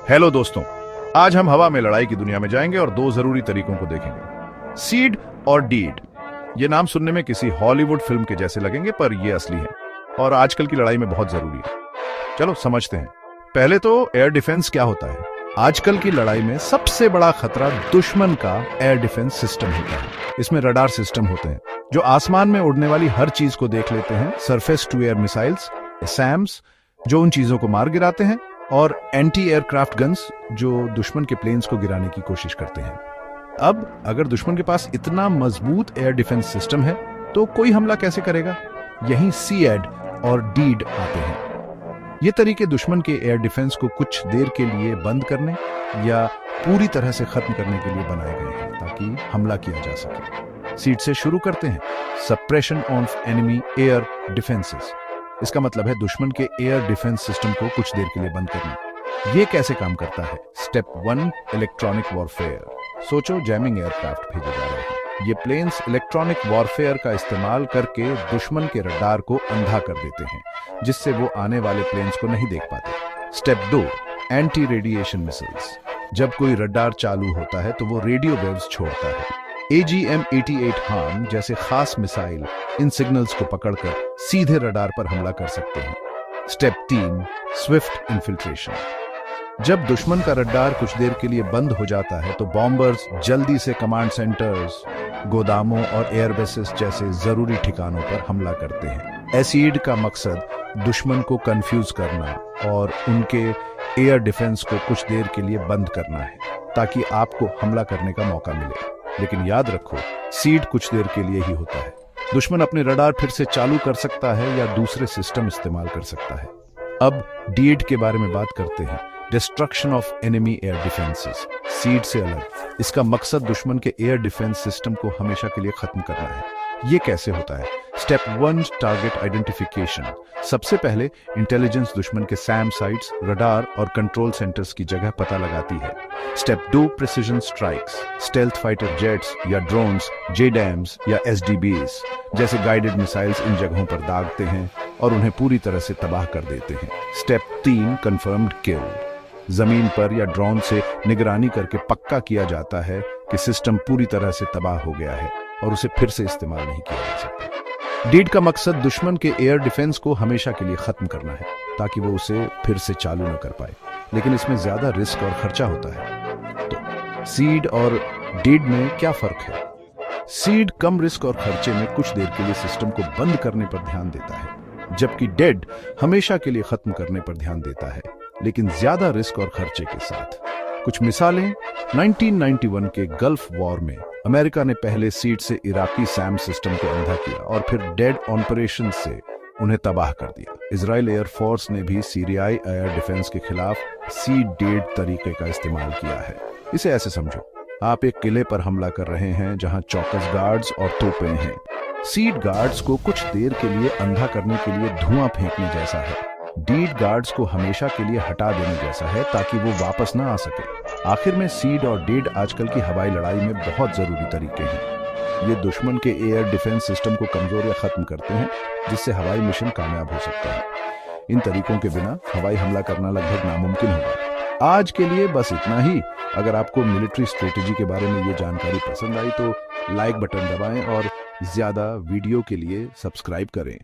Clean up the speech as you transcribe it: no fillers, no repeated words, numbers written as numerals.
Hello दोस्तों, आज हम हवा में लड़ाई की दुनिया में जाएंगे और दो जरूरी तरीकों को देखेंगे, सीड और डीड। ये नाम सुनने में किसी हॉलीवुड फिल्म के जैसे लगेंगे, पर ये असली है और आजकल की लड़ाई में बहुत जरूरी है। चलो समझते हैं। पहले तो एयर डिफेंस क्या होता है। आजकल की लड़ाई में सबसे बड़ा खतरा दुश्मन का एयर डिफेंस सिस्टम होता है। इसमें रडार सिस्टम होते हैं जो आसमान में उड़ने वाली हर चीज को देख लेते हैं, surface to air missiles, SAMs जो उन चीजों को मार गिराते हैं, और एंटी एयरक्राफ्ट गन्स जो दुश्मन के प्लेन्स को गिराने की कोशिश करते हैं। अब अगर दुश्मन के पास इतना मजबूत एयर डिफेंस सिस्टम है तो कोई हमला कैसे करेगा। यहीं सीएड और डीड आते हैं। ये तरीके दुश्मन के एयर डिफेंस को कुछ देर के लिए बंद करने या पूरी तरह से खत्म करने के लिए बनाए गए हैं ताकि हमला किया जा सके। सीड से शुरू करते हैं। Suppression of enemy air defences. इसका मतलब है दुश्मन के एयर डिफेंस सिस्टम को कुछ देर के लिए बंद करना। ये कैसे काम करता है। Step 1, electronic warfare. सोचो जैमिंग एयरक्राफ्ट भेजे जा रहे हैं। ये प्लेन्स इलेक्ट्रॉनिक वॉरफेयर का इस्तेमाल करके दुश्मन के रडार को अंधा कर देते हैं, जिससे वो आने वाले प्लेन्स को नहीं देख पाते। Step 2, anti radiation missiles. जब कोई रडार चालू होता है तो वो रेडियो वेव्स छोड़ता है। AGM-88 हार्म जैसे खास मिसाइल इन सिग्नल्स को पकड़कर सीधे रडार पर हमला कर सकते हैं। Step 3, Swift infiltration. जब दुश्मन का रडार कुछ देर के लिए बंद हो जाता है तो बॉम्बर्स जल्दी से कमांड सेंटर्स, गोदामों और एयरबेसेस जैसे जरूरी ठिकानों पर हमला करते हैं। एसिड का मकसद दुश्मन को कंफ्यूज करना और उनके एयर डिफेंस को कुछ देर के लिए बंद करना है ताकि आपको हमला करने का मौका मिले। लेकिन याद रखो, सीड कुछ देर के लिए ही होता है। दुश्मन अपने रडार फिर से चालू कर सकता है या दूसरे सिस्टम इस्तेमाल कर सकता है। अब डीड के बारे में बात करते हैं। Destruction of enemy air defences. Seed से अलग, इसका मकसद दुश्मन के एयर डिफेंस सिस्टम को हमेशा के लिए खत्म करना है। ये कैसे होता है। Step 1, target identification. सबसे पहले इंटेलिजेंस दुश्मन के सैम साइट्स, रडार और कंट्रोल सेंटर्स की जगह पता लगाती है। Step 2, precision strikes. Stealth fighter jets या ड्रोन्स, JDAMs या SDBs जैसे गाइडेड मिसाइल्स इन जगहों पर दागते हैं और उन्हें पूरी तरह से तबाह कर देते हैं। स्टेप 3, कंफर्म्ड किल। जमीन पर या ड्रोन से निगरानी करके पक्का किया जाता है कि सिस्टम पूरी तरह से तबाह हो गया है और उसे फिर से इस्तेमाल नहीं किया जा सकता। डीड का मकसद दुश्मन के एयर डिफेंस को हमेशा के लिए खत्म करना है ताकि वो उसे फिर से चालू न कर पाए, लेकिन इसमें ज्यादा रिस्क और खर्चा होता है। तो सीड और डीड में क्या फर्क है। सीड कम रिस्क और खर्चे में कुछ देर के लिए सिस्टम को बंद करने पर ध्यान देता है, जबकि डेड हमेशा के लिए खत्म करने पर ध्यान देता है, लेकिन ज्यादा रिस्क और खर्चे के साथ। कुछ मिसालें। 1991 के गल्फ वॉर में अमेरिका ने पहले सीड से इराकी सैम सिस्टम को अंधा किया और फिर डेड ऑपरेशन से उन्हें तबाह कर दिया। इजराइल एयरफोर्स ने भी सीरियाई एयर डिफेंस के खिलाफ सीड डीड तरीके का इस्तेमाल किया है। इसे ऐसे समझो, आप एक किले पर हमला कर रहे हैं जहां चौकस गार्ड्स और तोपें हैं। सीड गार्ड्स को कुछ देर के लिए अंधा करने के लिए धुआं फेंकने जैसा है। डीड गार्ड्स को हमेशा के लिए हटा देने जैसा है ताकि वो वापस ना आ सके। आखिर में सीड और डीड आजकल की हवाई लड़ाई में बहुत जरूरी तरीके हैं। ये दुश्मन के एयर डिफेंस सिस्टम को कमजोर या खत्म करते हैं, जिससे हवाई मिशन कामयाब हो सकता है। इन तरीकों के बिना हवाई हमला करना लगभग नामुमकिन होगा। आज के लिए बस इतना ही। अगर आपको मिलिट्री स्ट्रेटेजी के बारे में ये जानकारी पसंद आई तो लाइक बटन दबाएं और ज्यादा वीडियो के लिए सब्सक्राइब करें।